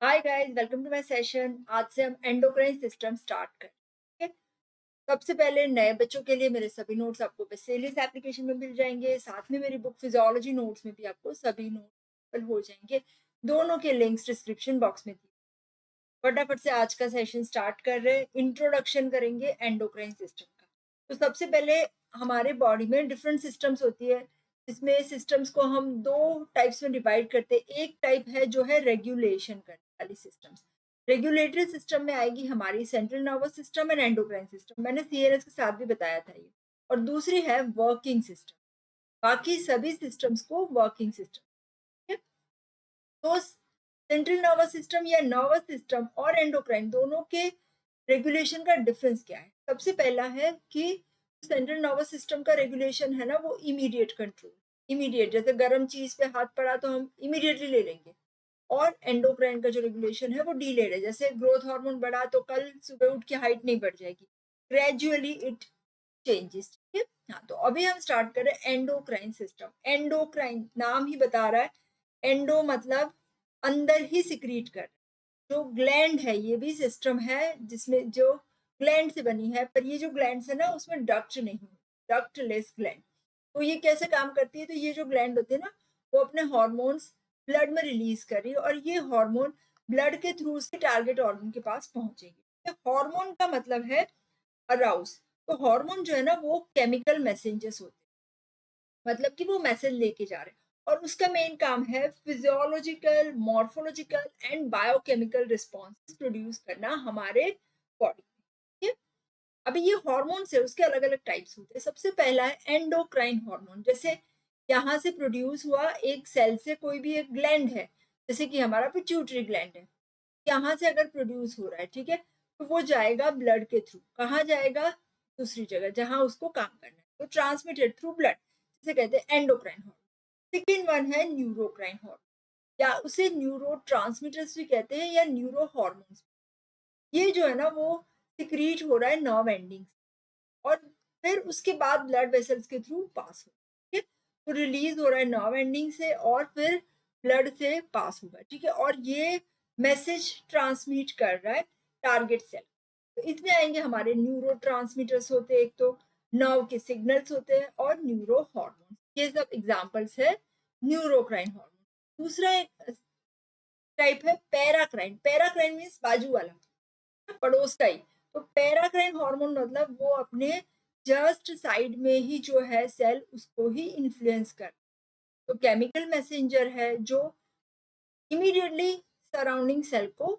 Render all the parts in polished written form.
Hi guys, welcome to my session. आज से हम एंडोक्राइन सिस्टम स्टार्ट करें। ठीक है। सबसे पहले नए बच्चों के लिए मेरे सभी नोट्स आपको बेसिलियस एप्लीकेशन में मिल जाएंगे। साथ में मेरी बुक फिजियोलॉजी नोट्स में भी आपको सभी नोट्स हो जाएंगे। दोनों के लिंक्स डिस्क्रिप्शन बॉक्स में दिए। फटाफट से आज का सेशन स्टार्ट कर रहे हैं। इंट्रोडक्शन करेंगे एंडोक्राइन सिस्टम का। तो सबसे पहले हमारे बॉडी में डिफरेंट सिस्टम्स होती है। इसमें सिस्टम्स को हम दो टाइप्स में डिवाइड करते हैं। एक टाइप है जो है रेगुलेशन करने वाली सिस्टम्स। रेगुलेटरी सिस्टम में आएगी हमारी central nervous system and endocrine system. मैंने सीएनएस के साथ भी बताया था ये। और दूसरी है वर्किंग सिस्टम। बाकी सभी सिस्टम्स को वर्किंग सिस्टम। तो सेंट्रल नर्वस सिस्टम या नर्वस सिस्टम और एंडोक्राइन दोनों के रेगुलेशन का डिफरेंस क्या है। सबसे पहला है कि सेंट्रल नर्वस सिस्टम का रेगुलेशन है ना, वो इमीडिएट कंट्रोल। इमीडिएट, जैसे गर्म चीज पे हाथ पड़ा तो हम इमीडिएटली ले लेंगे। और एंडोक्राइन का जो रेगुलेशन है वो डीलेड है। जैसे ग्रोथ हार्मोन बढ़ा तो कल सुबह उठ के हाइट नहीं बढ़ जाएगी, ग्रेजुअली इट चेंजेस। ठीक है। हाँ, तो अभी हम स्टार्ट करें एंडोक्राइन सिस्टम। एंडोक्राइन नाम ही बता रहा है। एंडो मतलब अंदर ही सिक्रीट कर। जो ग्लैंड है ये भी सिस्टम है जिसमें जो ग्लैंड से बनी है, पर ये जो ग्लैंड है ना उसमें डक्ट नहीं, डक्टलेस ग्लैंड। तो ये कैसे काम करती है, तो ये जो ग्लैंड होती है ना वो अपने हॉर्मोन्स ब्लड में रिलीज कर रही है और ये हार्मोन ब्लड के थ्रू उसके टारगेट ऑर्गन के पास पहुंचेगी। हार्मोन का मतलब है अराउज। तो हार्मोन जो है ना वो केमिकल मैसेंजर्स होते हैं, मतलब कि वो मैसेज लेके जा रहे हैं। और उसका मेन काम है physiological, morphological and biochemical response produce करना हमारे बॉडी में। अभी ये हार्मोन है, उसके अलग अलग टाइप्स होते हैं। सबसे पहला है एंडोक्राइन हार्मोन। जैसे यहाँ से प्रोड्यूस हुआ एक सेल से कोई भी एक ग्लैंड है, जैसे कि हमारा पिट्यूटरी ग्लैंड है, यहाँ से अगर प्रोड्यूस हो रहा है, ठीक है, तो वो जाएगा ब्लड के थ्रू। कहाँ जाएगा? दूसरी जगह जहाँ उसको काम करना है, तो ट्रांसमिटेड थ्रू ब्लड, जिसे कहते हैं एंडोक्राइन हार्मोन। सेकेंड वन है न्यूरोक्राइन हार्मोन, या उसे न्यूरो ट्रांसमीटर्स भी कहते हैं या न्यूरो हॉर्मोन्स। ये जो है ना वो सिक्रीट हो रहा है नर्व एंडिंग्स, और फिर उसके बाद ब्लड वेसल्स के थ्रू पास हो। ठीक है, तो रिलीज हो रहा है नर्व एंडिंग से और फिर ब्लड से पास होगा। ठीक है, और ये मैसेज ट्रांसमिट कर रहा है टारगेट सेल। तो इसमें आएंगे हमारे न्यूरो ट्रांसमीटर्स होते हैं, एक तो नर्व के सिग्नल्स होते हैं और न्यूरो हॉर्मोन। ये सब एग्जाम्पल्स है न्यूरोक्राइन हार्मोन। दूसरा एक टाइप है पैराक्राइन। पैराक्राइन मीन्स बाजू वाला, पड़ोस का ही। तो पैराक्राइन हार्मोन मतलब वो अपने जस्ट साइड में ही जो है सेल उसको ही इन्फ्लुएंस कर। तो केमिकल मैसेंजर है जो इमीडिएटली सराउंडिंग सेल को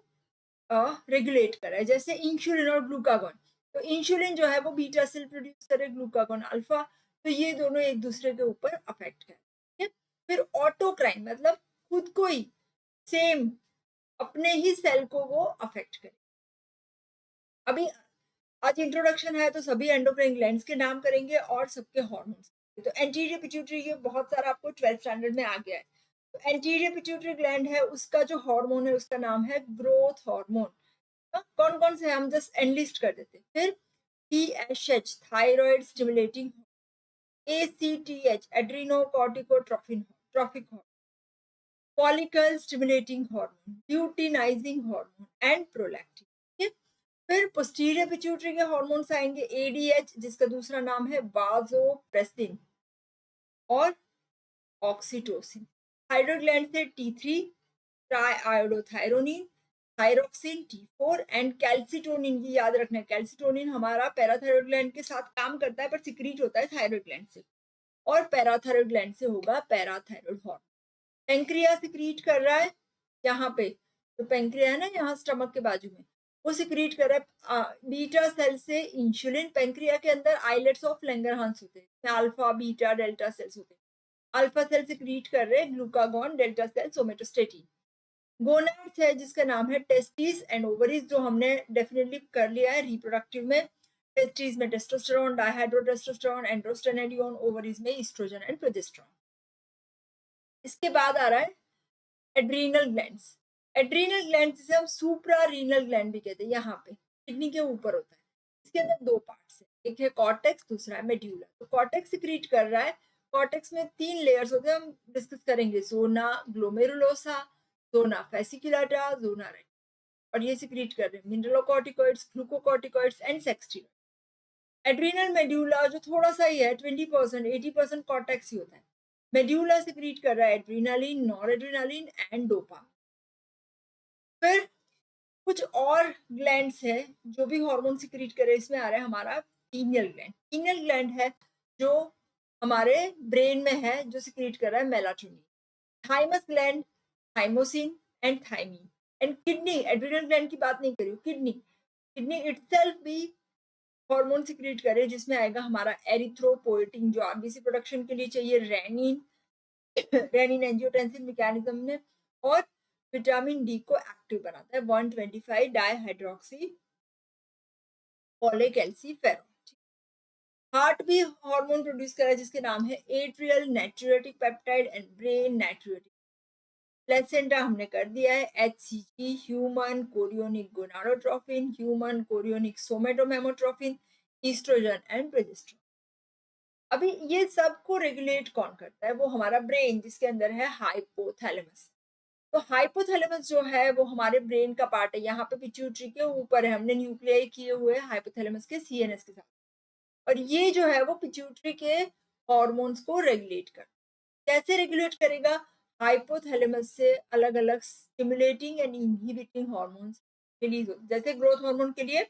रेगुलेट कर रहा है, जैसे इंसुलिन और ग्लूकागॉन। तो इंसुलिन जो है वो बीटा सेल प्रोड्यूस करे, ग्लूकागॉन अल्फा। तो ये दोनों एक दूसरे के ऊपर अफेक्ट कर। ठीक है। फिर ऑटोक्राइन मतलब खुद को ही, सेम अपने ही सेल को वो अफेक्ट करे। अभी आज इंट्रोडक्शन है तो सभी एंडोक्राइन ग्लैंड्स के नाम करेंगे और सबके हार्मोन्स। तो एंटीरियर पिट्यूटरी, ये बहुत सारा आपको 12th स्टैंडर्ड में आ गया है। तो एंटीरियर पिट्यूटरी ग्लैंड है, उसका जो हार्मोन है उसका नाम है ग्रोथ हार्मोन। कौन कौन से हम जस्ट एनलिस्ट कर देते हैं। फिर TSH thyroid stimulating, ACTH adrenocorticotrophin trophic hormone, follicle stimulating hormone, luteinizing hormone and prolactin. फिर पोस्टीरियर पिट्यूटरी के हार्मोन्स आएंगे ADH, जिसका दूसरा नाम है वासोप्रेसिन, और ऑक्सीटोसिन। थायराइड ग्लैंड से T3 ट्राइआयोडोथायरोनिन, thyroxine T4 and calcitonin. ये याद रखना है, कैल्सिटोनिन हमारा पैराथायराइड ग्लैंड के साथ काम करता है पर सिक्रीट होता है थायराइड ग्लैंड से, और पैराथायराइड ग्लैंड से होगा पैराथायराइड हार्मोन। पेंक्रिया सिक्रीट कर रहा है यहाँ पे, तो पेंक्रिया है ना यहाँ स्टमक के बाजू में, वो सिक्रीट कर रहा है बीटा सेल से इंसुलिन। पेंक्रिया के अंदर आइलेट्स ऑफ लैंगरहांस होते हैं, अल्फा बीटा डेल्टा सेल्स होते हैं। अल्फा सेल सिक्रीट कर रहे हैं glucagon, delta cell somatostatin. Gonads है जिसका नाम है टेस्टिस एंड ओवरीज, जो हमने डेफिनेटली कर लिया है रिप्रोडक्टिव में। टेस्टिस में टेस्टोस्टेरोन, डायहाइड्रोटेस्टोस्टेरोन, एंड्रोस्टेनेडियोन, ओवरीज में ईस्ट्रोजन एंड प्रोजेस्टेरोन। इसके बाद आ रहा है एड्रीनल ग्लैंड्स। एड्रीनल ग्लैंड जिसे हम सुप्रा रीनल ग्लैंड भी कहते हैं, यहाँ पे किडनी के ऊपर होता है। इसके अंदर दो पार्ट्स है, एक है कॉर्टेक्स, दूसरा है मेड्यूला। तो कॉर्टेक्स सिक्रीट कर रहा है। कॉर्टेक्स में 3 लेयर्स होते हैं, हम डिस्कस करेंगे, जोना ग्लोमेरुलोसा, जोना फेसिकुलाटा, जोना रेक्टा, और ये सिक्रीट कर रहे हैं mineralocorticoids, glucocorticoids and sexcorticoid. Adrenal medulla जो थोड़ा सा ही है 20%, 80% कॉर्टेक्स ही होता है। मेड्यूला सिक्रीट कर रहा है एड्रीनालिन, नॉरएड्रीनालिन एंड डोपामिन। फिर कुछ और ग्लैंड्स है जो भी हार्मोन सिक्रीट करे, इसमें आ रहा है हमारा पीनियल ग्लैंड। पीनियल ग्लैंड है जो हमारे ब्रेन में है, जो सिक्रीट कर रहा है melatonin. Thymus gland, thymosin and thiamine. And kidney, adrenal gland की बात नहीं कर रही हूँ, किडनी, किडनी इटसेल्फ भी हार्मोन सिक्रीट करे, जिसमें आएगा हमारा एरिथ्रोपोएटिन जो आरबीसी प्रोडक्शन के लिए चाहिए, रेनिन, रेनिन एंजियोटेंसिन मैकेनिज्म में, और विटामिन डी को एक्टिव बनाता है 125 डाइहाइड्रोक्सी पॉलीकैल्सीफेरॉल। हार्ट भी हार्मोन प्रोड्यूस कर रहा है जिसके नाम है atrial natriuretic peptide and brain natriuretic. Placenta हमने कर दिया है HCG, human chorionic gonadotrophin, human chorionic somatomammotrophin, oestrogen and progesterone. अभी ये सब को रेगुलेट कौन करता है? वो हमारा ब्रेन, जिसके अंदर है हाइपोथैलेमस। तो हाइपोथैलेमस जो है वो हमारे ब्रेन का पार्ट है, यहाँ पे पिट्यूटरी के ऊपर है, हमने न्यूक्लियाई किए हुए हाइपोथैलेमस के सीएनएस के साथ, और ये जो है वो पिट्यूटरी के हॉर्मोन्स को रेगुलेट कर, कैसे रेगुलेट करेगा? हाइपोथैलेमस से अलग अलग stimulating and inhibiting hormones release होते, जैसे ग्रोथ हार्मोन के लिए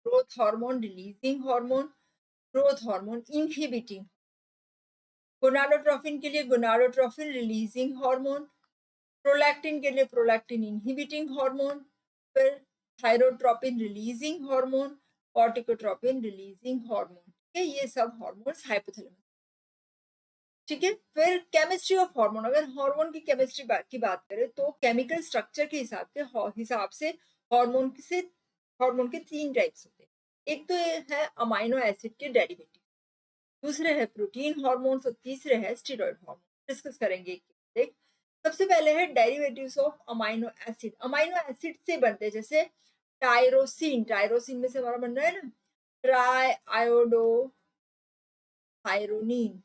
growth hormone releasing hormone, growth hormone inhibiting, gonadotrophin के लिए गोनाडोट्रोफिन रिलीजिंग हार्मोन, प्रोलैक्टिन के लिए प्रोलैक्टिन इनहिबिटिंग हार्मोन, फिर thyrotropin releasing hormone, corticotropin releasing hormone. ठीक है, ये सब हार्मोन्स हाइपोथैलेमस। ठीक है, फिर केमिस्ट्री ऑफ हार्मोन, अगर हार्मोन की केमिस्ट्री की बात करें तो केमिकल स्ट्रक्चर के हिसाब से हार्मोन के 3 टाइप्स होते हैं। एक तो ये है अमाइनो एसिड के डेरिवेटिव, दूसरे है प्रोटीन हार्मोन्स, और तीसरे है स्टेरॉइड हार्मोन। डिस्कस करेंगे एक। सबसे पहले है derivatives of amino acid. Amino acid से बनते हैं, जैसे टायरोसिन, टायरोसिन में से हमारा बन रहा है ना ट्राई आयोडो थायरोनिन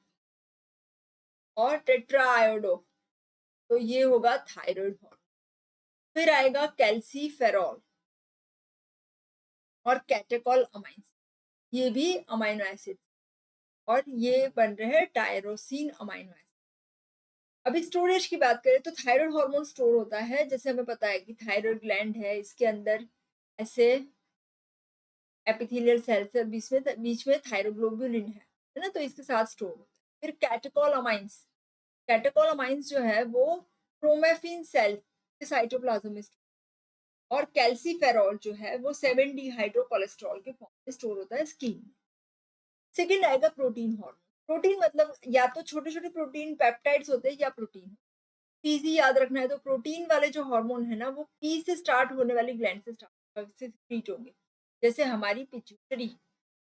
और टेट्रा आयोडो, तो ये होगा थायराइड हार्मोन। फिर आएगा कैल्सीफेरॉल और कैटेकॉल अमाइंस, ये भी अमाइनो एसिड, और ये बन रहे हैं टायरोसिन अमाइनो एसिड। अभी स्टोरेज की बात करें तो थायराइड हार्मोन स्टोर होता है, जैसे हमें पता है कि थायराइड ग्लैंड है, इसके अंदर ऐसे एपिथेलियल सेल्स है, बीच में थायरोग्लोबुलिन है ना, तो इसके साथ स्टोर होता है। फिर कैटेकॉल अमाइंस, कैटेकॉल अमाइंस जो है वो क्रोमेफिन सेल के साइटोप्लाज्म में, और कैल्सीफेरॉल जो है वो 7 डिहाइड्रोकोलेस्ट्रॉल के फॉर्म में स्टोर होता है स्किन में। सेकेंड आएगा प्रोटीन हार्मोन। प्रोटीन मतलब या तो छोटे छोटे प्रोटीन पेप्टाइड्स होते हैं या प्रोटीन। पीसी याद रखना है, तो प्रोटीन वाले जो हार्मोन है ना वो पी से स्टार्ट होने वाली ग्लैंड से सिक्रीट होंगे, जैसे हमारी पिट्यूटरी,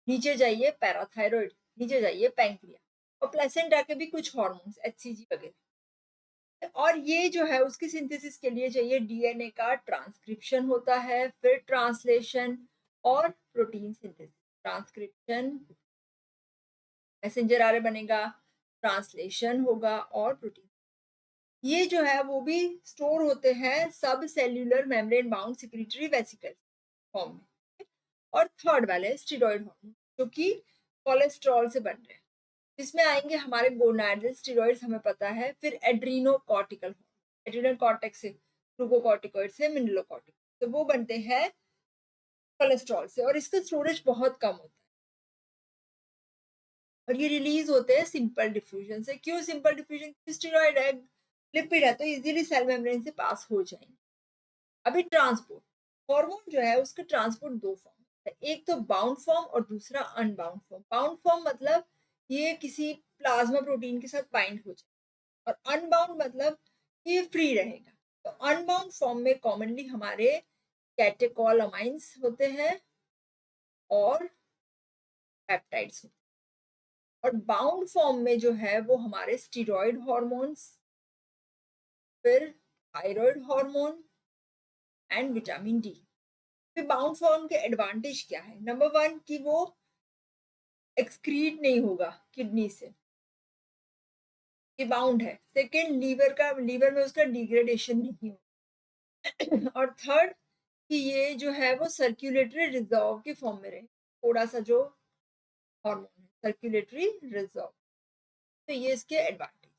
नीचे जाइए पैराथायरॉइड, नीचे जाइए पैंक्रिया, और प्लेसेंटा के भी कुछ हार्मोन्स एचसीजी वगैरह। और ये जो है उसकी सिंथेसिस के लिए चाहिए डीएनए का ट्रांसक्रिप्शन होता है, फिर ट्रांसलेशन और protein synthesis. Transcription messenger RNA बनेगा, ट्रांसलेशन होगा और प्रोटीन, ये जो है वो भी स्टोर होते हैं सब cellular membrane bound secretory vesicle form में। और थर्ड वाले स्टेरॉइड हार्मोन जो कि कोलेस्ट्रॉल से बन रहे हैं, इसमें आएंगे हमारे गोनाडल स्टेरॉइड्स, हमें पता है। फिर एड्रीनोकॉर्टिकल, एड्रीनल कॉर्टेक्स से, ग्लूकोकॉर्टिकॉइड से, मिनरलोकॉर्टिकॉइड, तो वो बनते हैं कोलेस्ट्रॉल से, और इसका स्टोरेज बहुत कम होता है, और ये रिलीज होते हैं सिंपल डिफ्यूजन से। क्यों सिंपल डिफ्यूजन? स्टेरॉइड है, लिपिड है, तो इजीली सेल मेम्ब्रेन से पास हो जाएंगे। अभी ट्रांसपोर्ट, हार्मोन जो है उसका ट्रांसपोर्ट 2 फॉर्म है, एक तो बाउंड फॉर्म और दूसरा अनबाउंड फॉर्म। बाउंड फॉर्म मतलब ये किसी प्लाज्मा प्रोटीन के साथ बाइंड हो जाए, और अनबाउंड मतलब ये फ्री रहेगा। तो अनबाउंड फॉर्म में कॉमनली हमारे कैटेकॉल अमाइंस होते हैं और पेप्टाइड्स होते हैं, और बाउंड फॉर्म में जो है वो हमारे स्टीरॉयड हार्मोन्स, फिर thyroid hormone and vitamin D. फिर बाउंड फॉर्म के एडवांटेज क्या है? नंबर 1 कि वो एक्सक्रीट नहीं होगा किडनी से, ये बाउंड है। सेकेंड, लीवर में उसका डिग्रेडेशन नहीं हो। और थर्ड कि ये जो है वो सर्कुलेटरी रिजर्व के फॉर्म में रहे, थोड़ा सा जो हार्मोन है सर्कुलेटरी रिजर्व। तो ये इसके एडवांटेज।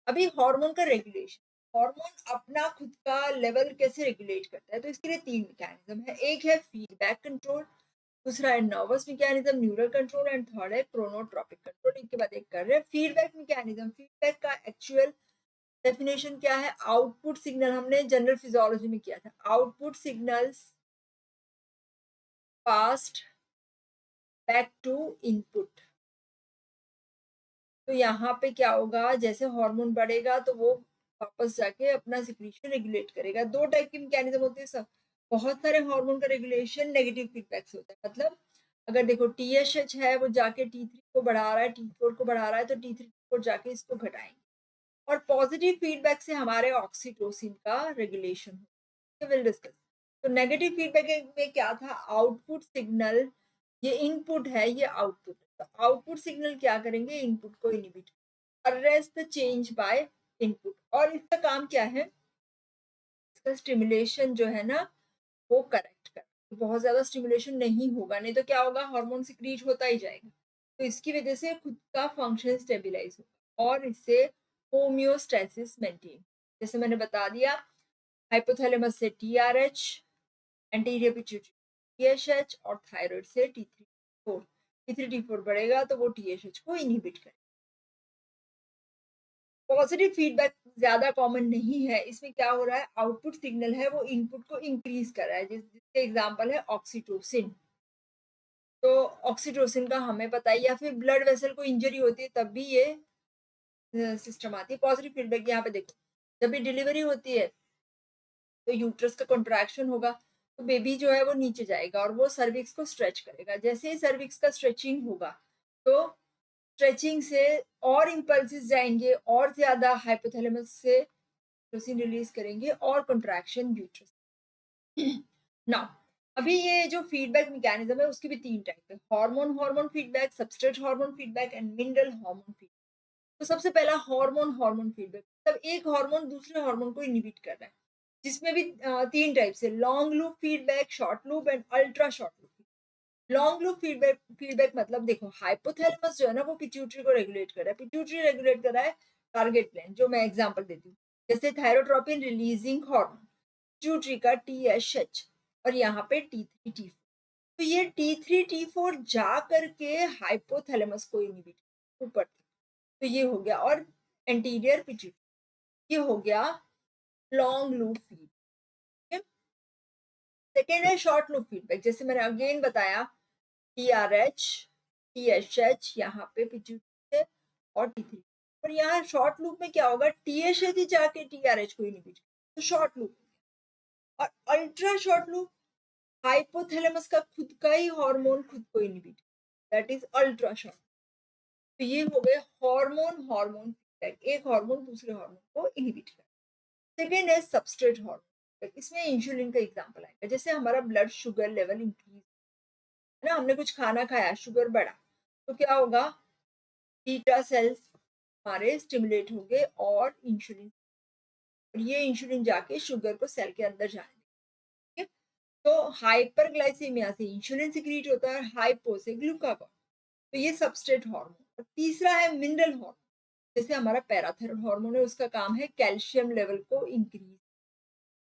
अभी हार्मोन का रेगुलेशन, हार्मोन अपना खुद का लेवल कैसे रेगुलेट करता है, तो इसके लिए तीन मैकेनिज्म है। एक है फीडबैक कंट्रोल, दूसरा है nervous mechanism neural control, and third है क्रोनोट्रॉपिक कंट्रोल। एक के बाद एक कर रहे हैं। फीडबैक मैकेनिज्म, फीडबैक का एक्चुअल डेफिनेशन क्या है? आउटपुट सिग्नल, हमने जनरल फिजियोलॉजी में किया था, output signals passed back to input. तो यहाँ पे क्या होगा, जैसे हार्मोन बढ़ेगा तो वो वापस जाके अपना सिक्रीशन रेगुलेट करेगा। दो टाइप की मैकेनिज्म होती है सब, बहुत सारे हार्मोन का रेगुलेशन नेगेटिव फीडबैक से होता है। मतलब अगर देखो TSH है वो जाके T3 को बढ़ा रहा है, T4 को बढ़ा रहा है, तो T3 को जाके इसको घटाएंगे। और पॉजिटिव फीडबैक से हमारे ऑक्सीटोसिन का रेगुलेशन हो, विल डिस्कस। तो नेगेटिव फीडबैक में क्या था, आउटपुट सिग्नल, ये इनपुट है ये आउटपुट, तो आउटपुट सिग्नल क्या करेंगे, इनपुट को inhibit, arrest the change by input. और इसका काम क्या है, इसका स्टिमुलेशन जो है ना वो करेक्ट कर, तो बहुत ज्यादा स्टिमुलेशन नहीं होगा, नहीं तो क्या होगा, हार्मोन सिक्रीट होता ही जाएगा। तो इसकी वजह से खुद का फंक्शन स्टेबिलाईज होगा और इससे होम्योस्टेसिस मेंटेन। जैसे मैंने बता दिया, हाइपोथैलेमस से TRH, एंटीरियर पिट्यूटरी TSH, और थायराइड से T3T4। T3T4 बढ़ेगा तो वो TSH को इनहिबिट करेगा। पॉजिटिव फीडबैक ज्यादा कॉमन नहीं है, इसमें क्या हो रहा है, आउटपुट सिग्नल है वो इनपुट को इंक्रीज कर रहा है, जिसके एग्जांपल है ऑक्सीटोसिन। तो ऑक्सीटोसिन का हमें पता है, या फिर ब्लड वेसल को इंजरी होती है तब भी ये सिस्टम आती है। पॉजिटिव फीडबैक यहाँ पे देखो, जब भी डिलीवरी होती है तो यूट्रस का कॉन्ट्रैक्शन होगा, तो बेबी जो है वो नीचे जाएगा और वो सर्विक्स को स्ट्रेच करेगा। जैसे ही सर्विक्स का स्ट्रेचिंग होगा तो स्ट्रेचिंग से और इम्पल्सिस जाएंगे और ज्यादा हाइपोथैलेमस से ऑक्सीटोसिन रिलीज करेंगे और कॉन्ट्रैक्शन यूट्रस। नाउ अभी ये जो फीडबैक मैकेनिज्म है उसके भी तीन टाइप है, hormone hormone feedback, substrate hormone feedback, and mineral hormone feedback. तो सबसे पहला हार्मोन हार्मोन फीडबैक, मतलब एक हार्मोन दूसरे हार्मोन को इनहिबिट कर रहा है, जिसमें भी तीन टाइप से, long loop feedback, short loop, and ultra short loop. Long loop feedback मतलब देखो, हाइपोथैलेमस जो है ना वो पिट्यूटरी को रेगुलेट कर रहा है, पिट्यूटरी रेगुलेट कर रहा है टारगेट ग्लैंड। जो मैं एग्जांपल देती हूँ, जैसे थायरोट्रोपिन रिलीजिंग हार्मोन, पिट्यूटरी का TSH, और यहाँ पे T3T4। तो ये T3T4 जा करके हाइपोथैलेमस को इनहिबिट ऊपर, तो ये हो गया। और एंटीरियर पिट्यूटरी, ये हो गया लॉन्ग लूप फीड। सेकेंड है शॉर्ट लूप फीडबैक, जैसे मैंने अगेन बताया, TRH TSH यहाँ पे पिट्यूटरी से, और T3। और यहाँ शॉर्ट लूप में क्या होगा, TSH ही जाके TRH को इनहिबिट, तो शॉर्ट लूप। और अल्ट्रा शॉर्ट लूप, हाइपोथैलेमस का खुद का ही हार्मोन खुद को inhibit, that is ultra short. तो ये हो गए हार्मोन हार्मोन फीडबैक, एक हार्मोन दूसरे हार्मोन को इनहिबिट कर। सेकेंड है सबस्ट्रेट हार्मोन, इसमें इंसुलिन का एग्जांपल आएगा। जैसे हमारा ब्लड शुगर लेवल इंक्रीज है ना, हमने कुछ खाना खाया, शुगर बढ़ा, तो क्या होगा, बीटा सेल्स हमारे स्टिमुलेट होंगे और इंसुलिन, और ये इंसुलिन जाके शुगर को सेल के अंदर जाने देंगे। तो हाइपरग्लाइसीमिया से इंसुलिन सिक्रीट होता है, हाइपो से ग्लूकागॉन। तो ये सबस्ट्रेट हार्मोन। और तीसरा है मिनरल हार्मोन, जैसे हमारा पैराथायरॉयड हार्मोन है, उसका काम है कैल्शियम लेवल को इंक्रीज।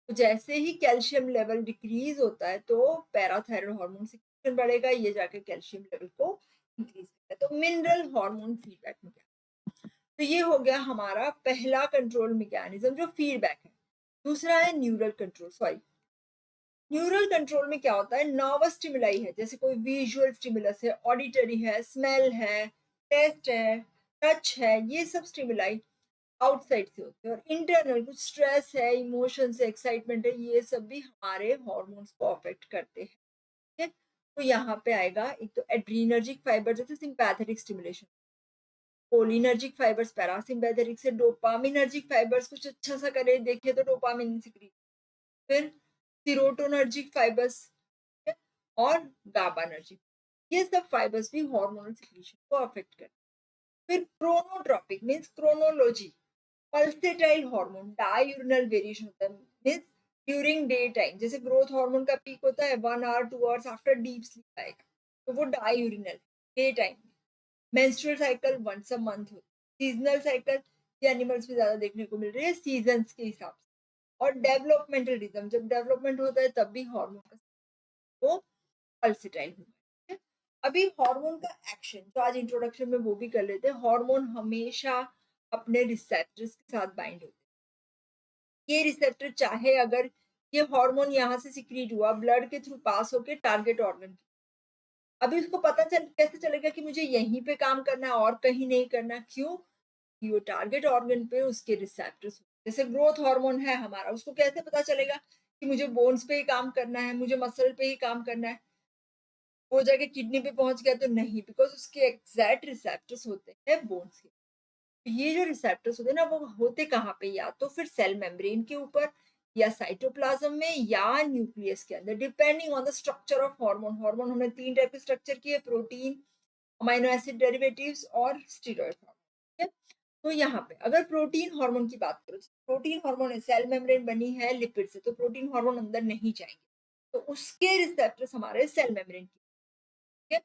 तो जैसे ही कैल्शियम लेवल डिक्रीज होता है तो पैराथायरॉयड हार्मोन सिक्रीशन बढ़ेगा, ये जाके कैल्शियम लेवल को इंक्रीज करता है। तो मिनरल हार्मोन फीडबैक में क्या, तो ये हो गया हमारा पहला कंट्रोल मैकेनिज्म जो फीडबैक है। दूसरा है neural control, sorry, neural control में क्या होता है, नर्वस स्टिमुलाई है, जैसे कोई विजुअल स्टिमुलस है, ऑडिटरी है, स्मेल है, टेस्ट है, टच है, ये सब स्टिमुलाई आउटसाइड से होते हैं। और इंटरनल कुछ स्ट्रेस है, इमोशंस है, एक्साइटमेंट है, ये सब भी हमारे हॉर्मोन्स को अफेक्ट करते हैं। ठीक है, तो यहाँ पे आएगा एक तो एड्रीनर्जिक फाइबर, जैसे sympathetic stimulation, cholinergic fibres parasympathetic से, डोपामिनर्जिक फाइबर्स कुछ अच्छा सा करे देखे तो डोपामिन सिक्रीट, फिर सीरोटोनर्जिक फाइबर्स और गाबानर्जिक, ये सब फाइबर्स भी हार्मोनल सिक्रीशन को अफेक्ट करते हैं। फिर chronotropic means chronology, pulsatile hormone diurnal variation होता है मीन्स ड्यूरिंग डे टाइम, जैसे ग्रोथ हार्मोन का पीक होता है 1 hour 2 hours after deep sleep आएगा, तो वो diurnal day time. Menstrual cycle once a month होता है। सीजनल साइकिल ये एनिमल्स में ज्यादा देखने को मिल रही है सीजन्स के हिसाब से। और डेवलपमेंटल रिदम, जब डेवलपमेंट होता है तब भी हार्मोन का वो पल्सेटाइल होता है। अभी हार्मोन का एक्शन जो आज इंट्रोडक्शन में वो भी कर लेते हैं। हार्मोन हमेशा अपने रिसेप्टर्स के साथ बाइंड होते हैं। ये रिसेप्टर चाहे अगर ये हार्मोन यहाँ से सिक्रीट हुआ ब्लड के थ्रू पास होके टारगेट ऑर्गन, अभी उसको पता चल कैसे चलेगा कि मुझे यहीं पे काम करना है और कहीं नहीं करना, क्यों कि वो टारगेट ऑर्गन पे उसके रिसेप्टर्स, जैसे ग्रोथ हार्मोन है हमारा, उसको कैसे पता चलेगा कि मुझे बोन्स पे ही काम करना है, मुझे मसल पे ही काम करना है, वो जाके किडनी पे पहुंच गया तो नहीं, बिकॉज उसके एग्जैक्ट रिसेप्टर्स होते हैं बोन्स के। तो ये जो रिसेप्टर्स होते हैं ना वो होते कहाँ पे, या तो फिर सेल मेम्ब्रेन के ऊपर या साइटोप्लाज्म में या न्यूक्लियस के अंदर, depending on the structure of hormone. Hormone हमने 3 टाइप के स्ट्रक्चर किए, प्रोटीन, अमाइनो एसिड डेरिवेटिव्स और स्टेरॉइड हार्मोन। ठीक है, तो यहाँ पे अगर प्रोटीन हार्मोन की बात करो, प्रोटीन हार्मोन सेल मेम्ब्रेन बनी है लिपिड से, तो प्रोटीन हार्मोन अंदर नहीं जाएंगे, तो उसके रिसेप्टर्स हमारे सेल मेम्ब्रेन की। ठीक है,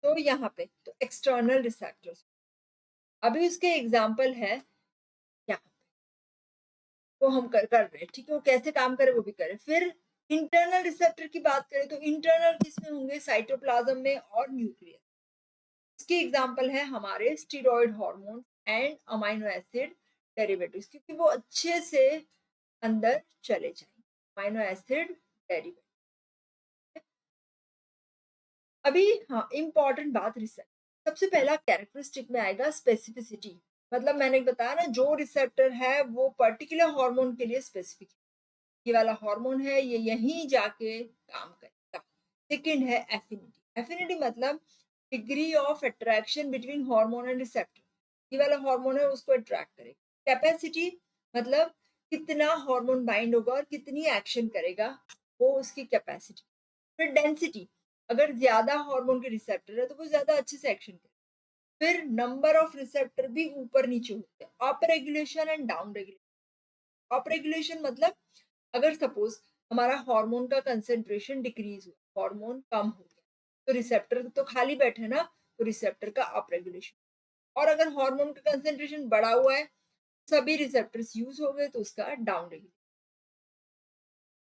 तो यहाँ पे तो एक्सटर्नल रिसेप्टर्स, अभी उसके एग्जाम्पल है यहाँ, वो हम कर रहे हैं। ठीक है, वो कैसे काम करे वो भी करें। फिर इंटरनल रिसेप्टर की बात करें तो इंटरनल किसमें होंगे, साइटोप्लाज्म में और न्यूक्लियस। इसकी एग्जांपल है हमारे steroid hormone and amino acid derivatives, क्योंकि वो अच्छे से अंदर चले जाएंगे अमाइनो एसिड डेरिवेटिव। अभी हाँ इंपॉर्टेंट बात, रिसेप्टर सबसे पहला कैरेक्टरिस्टिक में आएगा स्पेसिफिसिटी, मतलब मैंने बताया ना जो रिसेप्टर है वो पर्टिकुलर हार्मोन के लिए स्पेसिफिक, ये वाला हार्मोन है ये यहीं जाके काम करेगा। सेकंड है एफिनिटी, एफिनिटी मतलब degree of attraction between hormone and receptor, ये वाला हार्मोन है उसको अट्रैक्ट करेगा। कैपेसिटी मतलब कितना हार्मोन बाइंड होगा और कितनी एक्शन करेगा, वो उसकी कैपेसिटी। फिर डेंसिटी, अगर ज्यादा हार्मोन के रिसेप्टर है तो वो ज्यादा अच्छे से एक्शन करेगा। फिर नंबर ऑफ रिसेप्टर भी ऊपर नीचे होते हैं। Up regulation and down regulation, up regulation मतलब अगर सपोज हमारा हार्मोन का कंसेंट्रेशन डिक्रीज हुआ, हार्मोन कम हो गया, तो रिसेप्टर तो खाली बैठे ना, तो रिसेप्टर का अप रेगुलेशन। और अगर हार्मोन का कंसेंट्रेशन बढ़ा हुआ है, सभी रिसेप्टर्स यूज हो गए, तो उसका डाउन रेगुलेशन।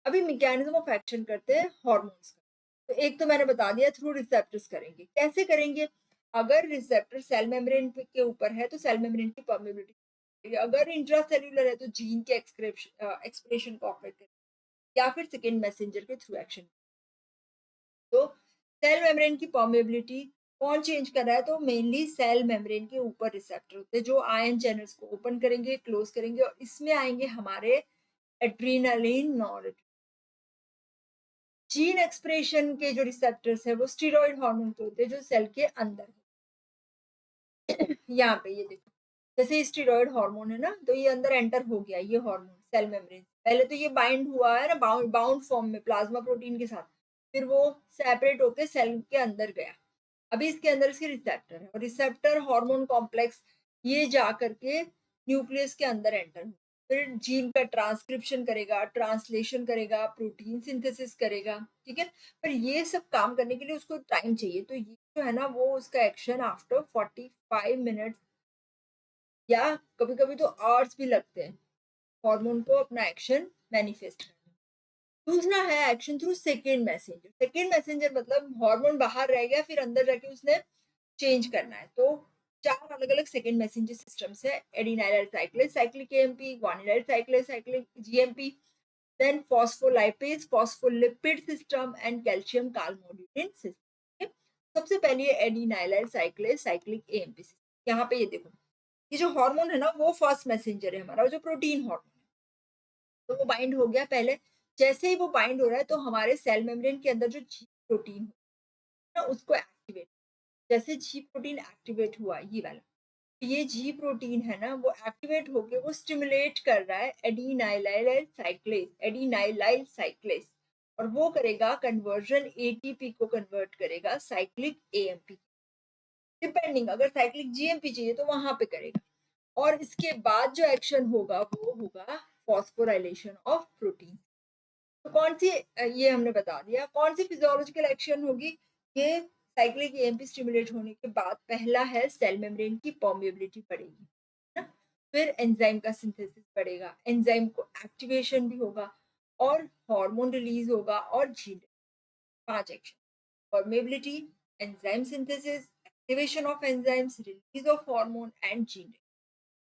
अभी मैकेनिज्म ऑफ एक्शन करते हैं हार्मोन्स का, तो एक तो मैंने बता दिया थ्रू रिसेप्टर्स करेंगे। कैसे करेंगे, अगर रिसेप्टर सेल मेम्ब्रेन के ऊपर है तो सेल मेम्ब्रेन की परमेबिलिटी, अगर इंट्रासेल्यूलर है तो जीन के एक्सप्रेशन को ऑपरेट करेंगे, या फिर सेकेंड मैसेंजर के थ्रू एक्शन। तो सेल मेम्ब्रेन की परमेबिलिटी कौन चेंज कर रहा है, तो मेनली सेल मेम्ब्रेन के ऊपर रिसेप्टर होते हैं जो आयन चैनल्स को ओपन करेंगे क्लोज करेंगे, और इसमें आएंगे हमारे एड्रीनलिन नॉर। जीन एक्सप्रेशन के जो रिसेप्टर्स है वो स्टेरॉइड हार्मोन के होते हैं जो सेल के अंदर। यहाँ पे ये देखो, जैसे स्टेरॉइड हार्मोन है ना, तो ये अंदर एंटर हो गया ये हार्मोन सेल मेम्ब्रेन, पहले तो ये बाइंड हुआ है ना बाउंड फॉर्म में प्लाज्मा प्रोटीन के साथ, फिर वो सेपरेट होके सेल के अंदर गया। अभी इसके अंदर इसके रिसेप्टर है, और रिसेप्टर हार्मोन कॉम्प्लेक्स ये जा करके न्यूक्लियस के अंदर एंटर हो, फिर जीन का ट्रांसक्रिप्शन करेगा, ट्रांसलेशन करेगा, प्रोटीन सिंथेसिस करेगा। ठीक है, पर ये सब काम करने के लिए उसको टाइम चाहिए, तो ये जो है ना वो उसका एक्शन आफ्टर 45 मिनट्स या कभी कभी तो आवर्स भी लगते हैं हार्मोन को अपना एक्शन मैनिफेस्ट करने। दूसरा है action through second messenger. Second messenger मतलब हार्मोन बाहर रह गया, फिर अंदर जाके उसने चेंज करना है, तो 4 अलग-अलग सेकेंड मैसेंजर सिस्टम्स है। Adenylyl cyclase cyclic AMP, guanylyl cyclase cyclic GMP, then phospholipase phospholipid system and calcium carbonated system. सबसे पहले adenylyl cyclase cyclic AMP system, यहाँ पे ये देखो, ये जो हार्मोन है ना वो फर्स्ट मैसेंजर है हमारा, जो प्रोटीन हार्मोन है, तो वो बाइंड हो गया पहले। जैसे ही वो बाइंड हो रहा है तो हमारे सेल मेम्ब्रेन के अंदर जो जी प्रोटीन है ना उसको एक्टिवेट, जैसे जी प्रोटीन एक्टिवेट हुआ ये वाला, ये जी प्रोटीन है ना वो एक्टिवेट होके वो स्टिमुलेट कर रहा है एडिनाइलाइल साइक्लेज, और वो करेगा कन्वर्जन एटीपी को कन्वर्ट करेगा साइक्लिक एएमपी। डिपेंडिंग, अगर साइक्लिक जीएमपी चाहिए तो वहां पे करेगा। और इसके बाद जो एक्शन होगा वो होगा फॉस्फोराइलेशन ऑफ प्रोटीन। तो कौन सी, ये हमने बता दिया कौन सी फिजियोलॉजिकल एक्शन होगी। ये साइक्लिक एएमपी स्टिमुलेट होने के बाद पहला है सेल मेम्ब्रेन की परमेबिलिटी बढ़ेगी, है ना। फिर एंजाइम का सिंथेसिस बढ़ेगा, एंजाइम को एक्टिवेशन भी होगा और हार्मोन रिलीज होगा और gene. 5 action: permeability, enzyme synthesis, activation of enzymes, release of hormone and gene.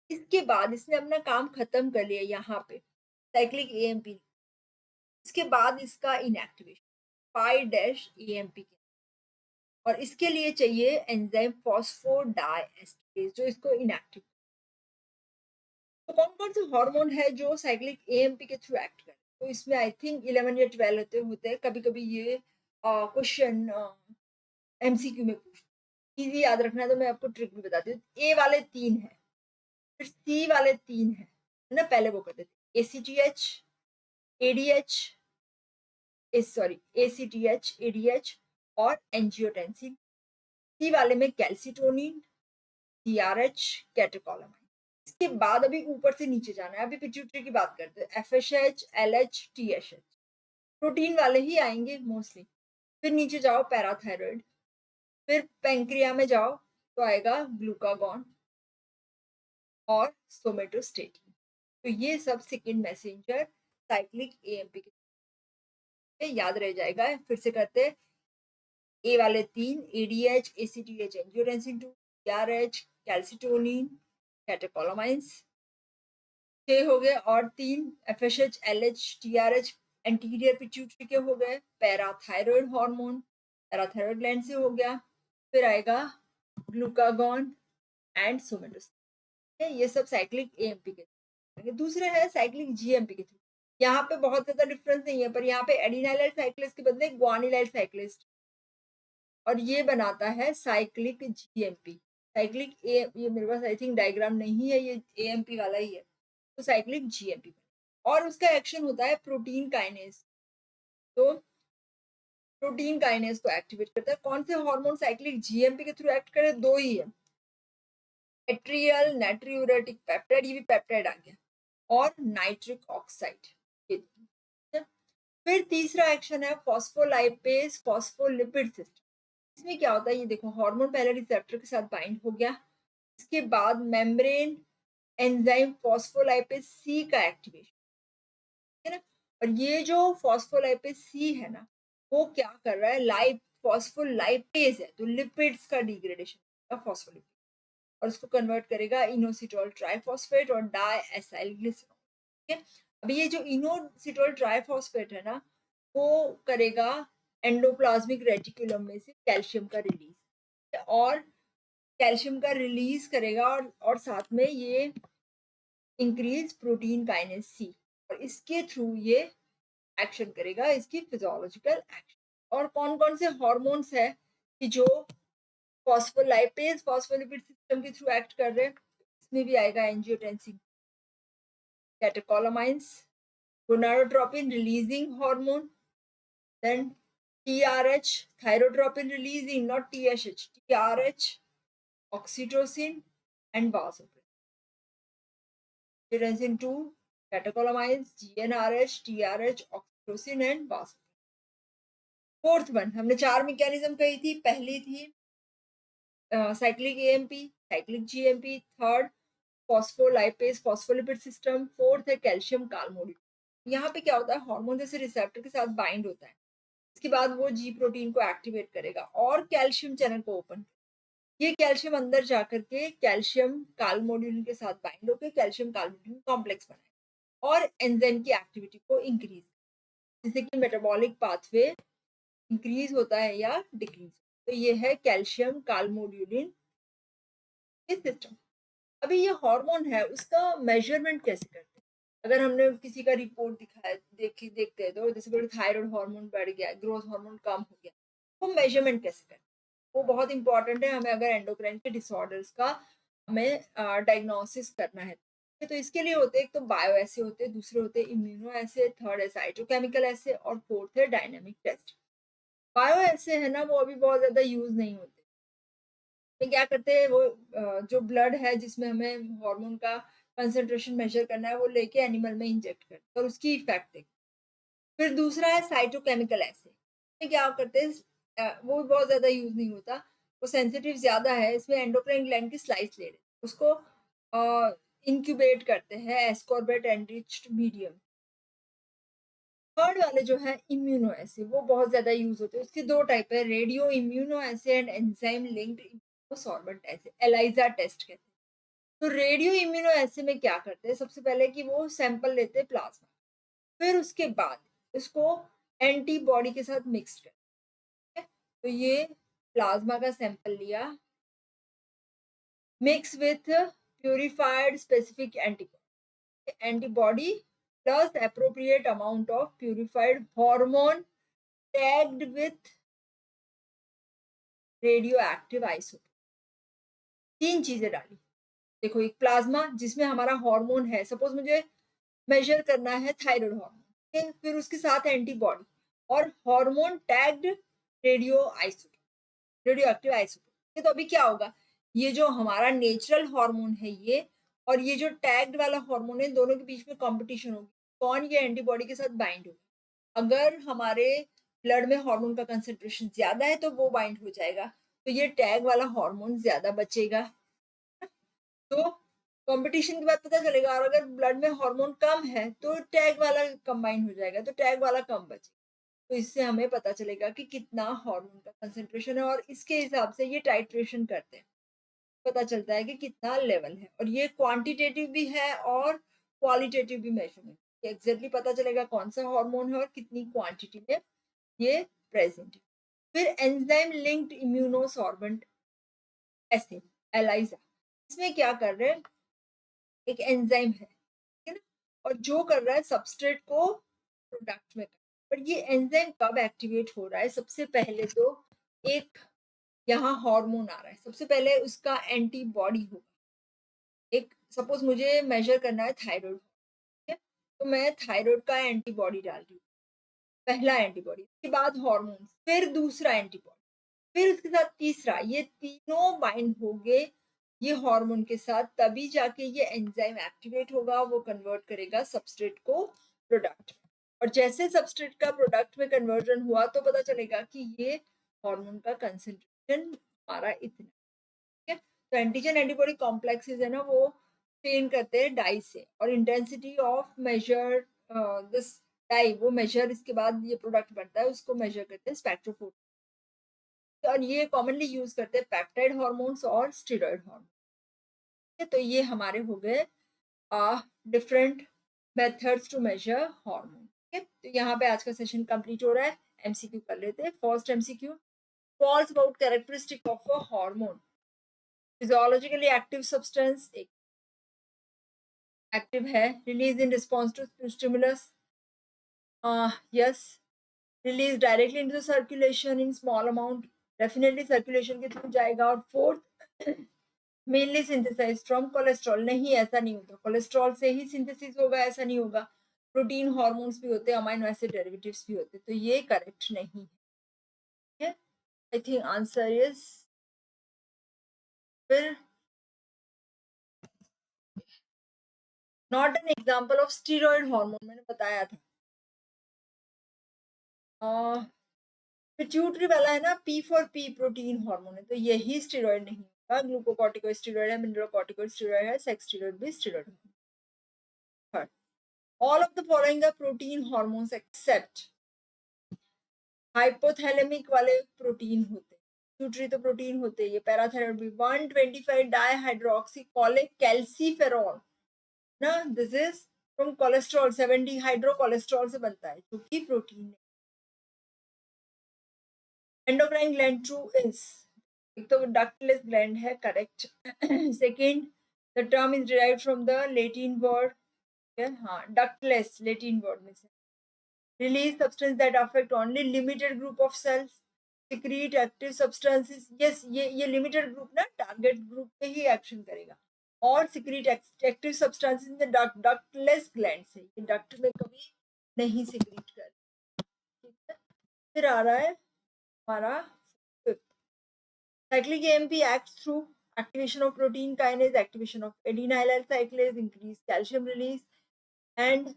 इसके बाद इसने अपना काम खत्म कर लिया यहाँ पे साइक्लिक एएमपी। इसके बाद इसका इनएक्टिवेशन 5-AMP के, और इसके लिए चाहिए एंजाइम फॉस्फोडाइएस्टेरेज जो इसको इनएक्टिव। तो कौन कौन से हार्मोन है जो साइक्लिक एएमपी के थ्रू एक्ट करे। तो इसमें आई थिंक 11 या 12 होते हैं। कभी कभी ये क्वेश्चन एमसीक्यू में पूछ, इजी याद रखना है तो मैं आपको ट्रिक भी बताती हूँ। ए वाले 3 है, फिर सी वाले 3 है ना। पहले वो करते थे ACTH, ADH, sorry ACTH, ADH और एंजियोटेंसिन। सी वाले में कैल्सिटोनिन, टीआरएच, कैटेकोलामाइन। इसके बाद अभी ऊपर से नीचे जाना है, अभी पिट्यूटरी की बात करते हैं। एफएसएच, एलएच, टीएसएच प्रोटीन वाले ही आएंगे मोस्टली। फिर नीचे जाओ पैराथायरॉइड, फिर पेंक्रिया में जाओ तो आएगा ग्लूकागॉन और सोमेटोस्टेटिन। तो ये सब सेकेंड मैसेंजर साइक्लिक एएमपी के याद रह जाएगा। फिर से करते, ए वाले 3 ADH, ACTH, angiotensin 2, TRH, calcitonin, catecholamines 6 हो गए, और 3 FSH, LH, TRH anterior pituitary के हो गए। पैराथायरॉइड हार्मोन पैराथायरॉइड ग्लैंड से हो गया। फिर आएगा ग्लूकागॉन एंड सोमेटोस्टेटिन। ये सब साइक्लिक एएमपी के। दूसरे है साइक्लिक जीएमपी के थ्रू। यहाँ पे बहुत ज्यादा डिफरेंस नहीं है, पर यहाँ पे एडिनाइलाइल साइक्लिस्ट के बदले ग्वानिलाइल साइक्लिस्ट, और ये बनाता है साइक्लिक जीएमपी। साइक्लिक ए, ये मेरे पास आई थिंक डायग्राम नहीं है, ये एएमपी वाला ही है। तो साइक्लिक जीएमपी, और उसका एक्शन होता है प्रोटीन काइनेज। तो प्रोटीन काइनेज को एक्टिवेट करता है। कौन से हार्मोन साइक्लिक जीएमपी के थ्रू एक्ट करे, 2 ही है, एट्रियल नाइट्रियूरेटिक पेप्टाइड, ये भी पेप्टाइड आ गया, और नाइट्रिक ऑक्साइड। फिर तीसरा एक्शन है फॉस्फोलाइपेज फॉस्फोलिपिड सिस्टम। इसमें क्या होता है ये देखो, हार्मोन पहले रिसेप्टर के साथ बाइंड हो गया, इसके बाद मेम्ब्रेन एंजाइम फॉस्फोलाइपेज सी का एक्टिवेशन, है ना। और ये जो फॉस्फोलाइपेज सी है ना, वो क्या कर रहा है, लाइप फॉस्फोलाइपेज है, तो लिपिड्स का डिग्रेडेशन फॉस्फोलिपिड, और उसको कन्वर्ट करेगा इनोसिटोल ट्राइफॉस्फेट और डाइएसाइल ग्लिसरॉल। ठीक है। अभी ये जो इनोसिटोल ट्राइफॉस्फेट है ना, वो करेगा एंडोप्लाज्मिक रेटिकुलम में से कैल्शियम का रिलीज, और कैल्शियम का रिलीज करेगा, और साथ में ये इंक्रीज प्रोटीन काइनेज सी, और इसके थ्रू ये एक्शन करेगा, इसकी फिजियोलॉजिकल एक्शन। और कौन कौन से हॉर्मोन्स है कि जो फॉस्फोलाइपेज फॉस्फोलिपिड सिस्टम के थ्रू एक्ट कर रहे हैं, इसमें भी आएगा angiotensin, catecholamines, gonadotropin releasing hormone, then TRH, thyrotropin releasing, not TSH, TRH, oxytocin, and vasopressin. Tyrosine 2, catecholamines, GnRH, TRH, oxytocin, and vasopressin. Fourth one, हमने 4 मैकेनिज्म कही थी। पहली थी cyclic AMP, cyclic GMP, third phospholipase phospholipid system, fourth है calcium कार्मोडिल। यहाँ पे क्या होता है, हार्मोन जैसे रिसेप्टर के साथ बाइंड होता है, इसके बाद वो जी प्रोटीन को एक्टिवेट करेगा और कैल्शियम चैनल को ओपन, ये कैल्शियम अंदर जाकर के कैल्शियम कालमोड्यूलिन के साथ बाइंड होकर कैल्शियम कालमोड्यूलिन कॉम्प्लेक्स बनाए और एंजाइम की एक्टिविटी को इंक्रीज, जिससे कि मेटाबॉलिक पाथवे इंक्रीज होता है या डिक्रीज। तो ये है कैल्शियम कालमोड्यूलिन के सिस्टम। अभी ये हार्मोन है, उसका मेजरमेंट कैसे करते हैं। अगर हमने किसी का रिपोर्ट दिखाया देखते हैं, तो जैसे बोले थायराइड हार्मोन बढ़ गया, ग्रोथ हार्मोन कम हो गया, वो मेजरमेंट कैसे करते हैं, वो बहुत इंपॉर्टेंट है हमें अगर एंडोक्राइन के डिसऑर्डर्स का हमें डायग्नोसिस करना है। तो इसके लिए होते हैं, एक तो बायो ऐसे होते हैं, दूसरे होते हैं इम्यूनो ऐसे, थर्ड है साइटोकेमिकल ऐसे, और फोर्थ है डायनेमिक टेस्ट। बायो ऐसे है ना, वो अभी बहुत ज्यादा यूज नहीं होते, ये क्या करते हैं, वो जो ब्लड है जिसमें हमें हार्मोन का कंसंट्रेशन मेजर करना है, वो लेके एनिमल में इंजेक्ट करते हैं और उसकी इफेक्ट देखते हैं। फिर दूसरा है साइटोकेमिकल एसे, ये क्या करते हैं, वो बहुत ज्यादा यूज नहीं होता, वो सेंसिटिव ज्यादा है, इसमें एंडोक्राइन ग्लैंड की स्लाइस ले लेते हैं, उसको इंक्यूबेट करते हैं एस्कॉर्बेट एनरिच्ड मीडियम। थर्ड वाले जो है इम्यूनो एसे, वो बहुत ज्यादा यूज होते हैं, उसके दो टाइप है, radio immuno assay and enzyme linked immunosorbent assay, ELISA test कहते हैं। तो रेडियो इम्यूनो एसे में क्या करते हैं, सबसे पहले कि वो सैंपल लेते हैं प्लाज्मा, फिर उसके बाद उसको एंटीबॉडी के साथ मिक्स करते हैं। तो ये प्लाज्मा का सैंपल लिया, mix with purified specific antibody plus appropriate amount of purified hormone tagged with radioactive isotope। तीन चीजें डाली, देखो एक प्लाज्मा जिसमें हमारा हार्मोन है, सपोज मुझे मेजर करना है थायराइड हार्मोन, फिर उसके साथ एंटीबॉडी और hormone tagged radio active isotope. तो अभी क्या होगा, ये जो हमारा नेचुरल हार्मोन है ये, और ये जो टैग्ड वाला हार्मोन है, दोनों के बीच में कंपटीशन होगी, कौन ये एंटीबॉडी के साथ बाइंड होगा। अगर हमारे ब्लड में हार्मोन का कंसेंट्रेशन ज्यादा है तो वो बाइंड हो जाएगा, तो ये टैग वाला हार्मोन ज्यादा बचेगा। तो कंपटीशन के बाद पता चलेगा, और अगर ब्लड में हार्मोन कम है तो टैग वाला कंबाइन हो जाएगा, तो टैग वाला कम बचेगा। तो इससे हमें पता चलेगा कि कितना हार्मोन का कंसेंट्रेशन है, और इसके हिसाब से ये टाइट्रेशन करते हैं, पता चलता है कि कितना लेवल है। और ये क्वांटिटेटिव भी है और क्वालिटेटिव भी मेजरमेंट, एग्जैक्टली पता चलेगा कौन सा हार्मोन है और कितनी क्वांटिटी में ये प्रेजेंट है। फिर enzyme linked immunosorbent acid, ELISA, इसमें क्या कर रहे हैं, एक एंजाइम है, ठीक है ना, और जो कर रहा है सबस्ट्रेट को प्रोडक्ट में, पर ये एंजाइम कब एक्टिवेट हो रहा है, सबसे पहले तो एक यहाँ हार्मोन आ रहा है, सबसे पहले उसका एंटीबॉडी होगा। एक सपोज मुझे मेजर करना है थायराइड, ठीक है, तो मैं थायराइड का एंटीबॉडी डाल रही हूँ, पहला एंटीबॉडी, उसके बाद हार्मोन, फिर दूसरा एंटीबॉडी, फिर उसके साथ तीसरा, ये तीनों बाइंड हो गए ये हार्मोन के साथ, तभी जाके ये एंजाइम एक्टिवेट होगा, वो कन्वर्ट करेगा सबस्ट्रेट को प्रोडक्ट में। और जैसे सबस्ट्रेट का प्रोडक्ट में कन्वर्जन हुआ तो पता चलेगा कि ये हार्मोन का कंसेंट्रेशन हमारा इतना, ठीक है। तो एंटीजन एंटीबॉडी कॉम्प्लेक्सेस है ना, वो ट्रेन करते हैं डाई से, और intensity of measure this dye, वो मेजर इसके बाद ये प्रोडक्ट बनता है उसको मेजर करते हैं स्पेक्ट्रोफोटोमेट्री। और ये कॉमनली यूज करते हैं पेप्टाइड हार्मोन्स और स्टेरॉइड हार्मोन। तो ये हमारे हो गए different methods to measure hormone. ठीक है, तो यहाँ पे आज का सेशन कंप्लीट हो रहा है। एमसीक्यू कर लेते हैं। First MCQ, falls about characteristic of a hormone. Physiologically active substance एक एक्टिव है, release in response to stimulus, yes, release directly into circulation in small amount, definitely circulation के थ्रू जाएगा। और fourth, mainly synthesize from cholesterol, नहीं ऐसा नहीं होता, cholesterol से ही सिंथेसिस होगा ऐसा नहीं होगा, प्रोटीन हार्मोन्स भी होते हैं, अमाइनो एसिड डेरिवेटिव्स भी होते हैं, तो ये करेक्ट नहीं है। आई थिंक आंसर इज, फिर not an example of steroid hormone, मैंने बताया था। पिट्यूटरी वाला है ना, P for P protein hormone है, तो यही स्टीरॉयड नहीं होगा। ग्लूकोकॉर्टिकोइड स्टीरॉयड है, मिनरलोकॉर्टिकोइड स्टीरॉयड है, सेक्स स्टीरॉयड भी स्टीरॉयड है। All of the following are protein hormones except hypothalamic वाले प्रोटीन होते हैं, पिट्यूटरी तो प्रोटीन होते हैं, ये पैराथायरॉयड भी। 125 डाइहाइड्रोक्सीकोलिक कैल्सीफेरॉल ना, this is from cholesterol, 70 hydro cholesterol से बनता है, जो कि प्रोटीन है। एंडोक्राइन ग्लैंड ट्रू इज, एक तो डक्टलेस ग्लैंड है, correct. Second, the term is derived from the Latin word, हाँ डक्टलेस लेटिन वर्ड में से। Release substance that affect only limited group of cells, secrete active substances, yes ये limited group ना, target group पे ही action करेगा, और secrete active substances in the ductless gland से, ये duct में कभी नहीं secrete कर, ठीक है। फिर आ रहा है हमारा Cyclic AMP acts through activation of protein kinase, activation of adenylyl cyclase, increase calcium release, and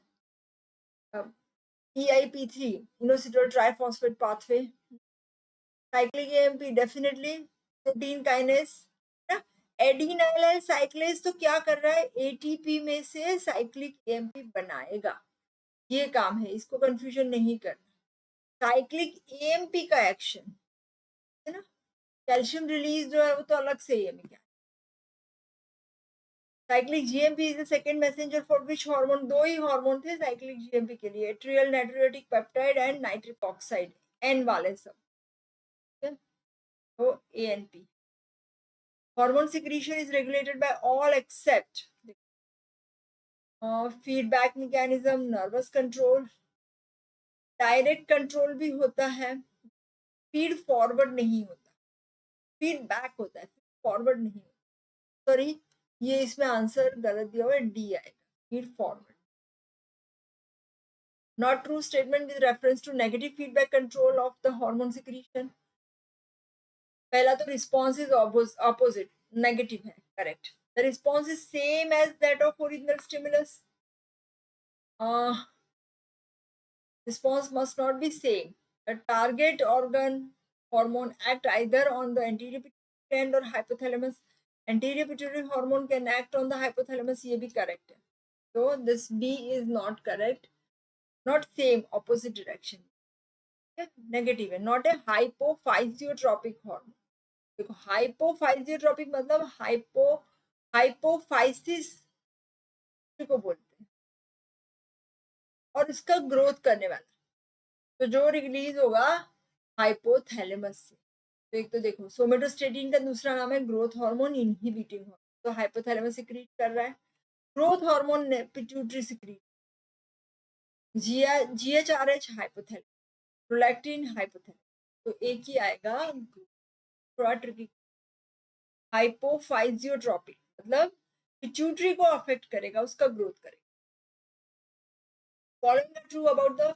EIP3 inositol triphosphate pathway. Cyclic AMP definitely protein kinase. Adenylyl साइक्लेज तो क्या कर रहा है, एटीपी में से साइक्लिक एएमपी बनाएगा, ये काम है, इसको कंफ्यूजन नहीं करना। साइक्लिक एएमपी का एक्शन है ना, कैल्शियम रिलीज जो है वो तो अलग से है। क्या cyclic GMP is the second messenger for which hormone, दो ही हार्मोन थे साइक्लिक जीएमपी के लिए, atrial natriuretic peptide and nitric oxide, N वाले सब, तो ANP. Hormone secretion is regulated by all except feedback mechanism, nervous control, direct control भी होता है, फीड फॉरवर्ड नहीं होता, फीडबैक होता है, फॉरवर्ड नहीं होता। सॉरी, ये इसमें आंसर गलत दिया हुआ है, डी आएगा, feed forward. Not true statement with reference to negative feedback control of the hormone secretion. पहला तो रिस्पॉन्स इज ऑपोजिट, नेगेटिव है, correct. The response is same as that of original stimulus. Response must not be same. The target organ hormone act either on the anterior pituitary gland or hypothalamus. Anterior pituitary hormone can act on the hypothalamus, ये भी correct है, so this B is not correct, not same, opposite direction, negative है, not a hypophysiotropic hormone। देखो hypophysiotropic मतलब hypophysis को बोलते हैं, और इसका ग्रोथ करने वाला, तो जो रिलीज होगा हाइपोथैलेमस से। तो एक तो देखो सोमेटोस्टेटिन का दूसरा नाम है ग्रोथ हार्मोन इनहिबिटिंग हार्मोन, तो हाइपोथैलेमस सिक्रीट कर रहा है। Growth hormone pituitary secrete, GHRH hypothalamus, prolactin hypothalamus, तो एक ही आएगा, थोड़ा ट्रिकी। हाइपोफाइजियोट्रोपिक मतलब पिट्यूटरी को अफेक्ट करेगा, उसका ग्रोथ करेगा। Following are true about the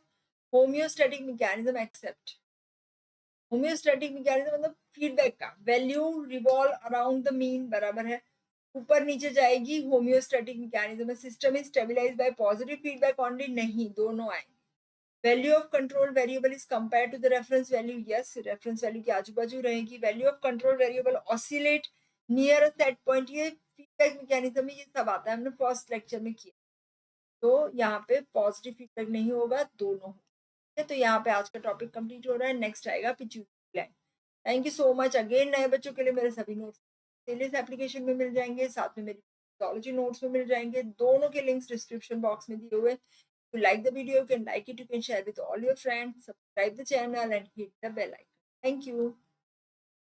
homeostatic mechanism except. Homeostatic mechanism मतलब फीडबैक का value revolve around the mean बराबर है, ऊपर नीचे जाएगी, होम्योस्टैटिक मैकेनिज्म में system is stabilized by positive feedback only, नहीं, दोनों आएंगे। Value of control variable is compare to the reference value, yes, reference value के आजू बाजू रहेगी। Value of control variable oscillate near a set point, ये feedback mechanism में ये सब आता है, हमने फर्स्ट लेक्चर में किया, तो यहाँ पे पॉजिटिव फीडबैक नहीं होगा, दोनों होगा। तो यहाँ पे आज का टॉपिक कंप्लीट हो रहा है, नेक्स्ट आएगा pituitary gland. Thank you so much again. नए बच्चों के लिए मेरे सभी नोट्स सेलियस एप्लीकेशन में मिल जाएंगे, साथ में मेरी फिजियोलॉजी नोट्स में मिल जाएंगे, दोनों के लिंक्स डिस्क्रिप्शन बॉक्स में दिए हुए। If you like the video, you can like it, you can share with all your friends, subscribe the channel and hit the bell icon. Thank you.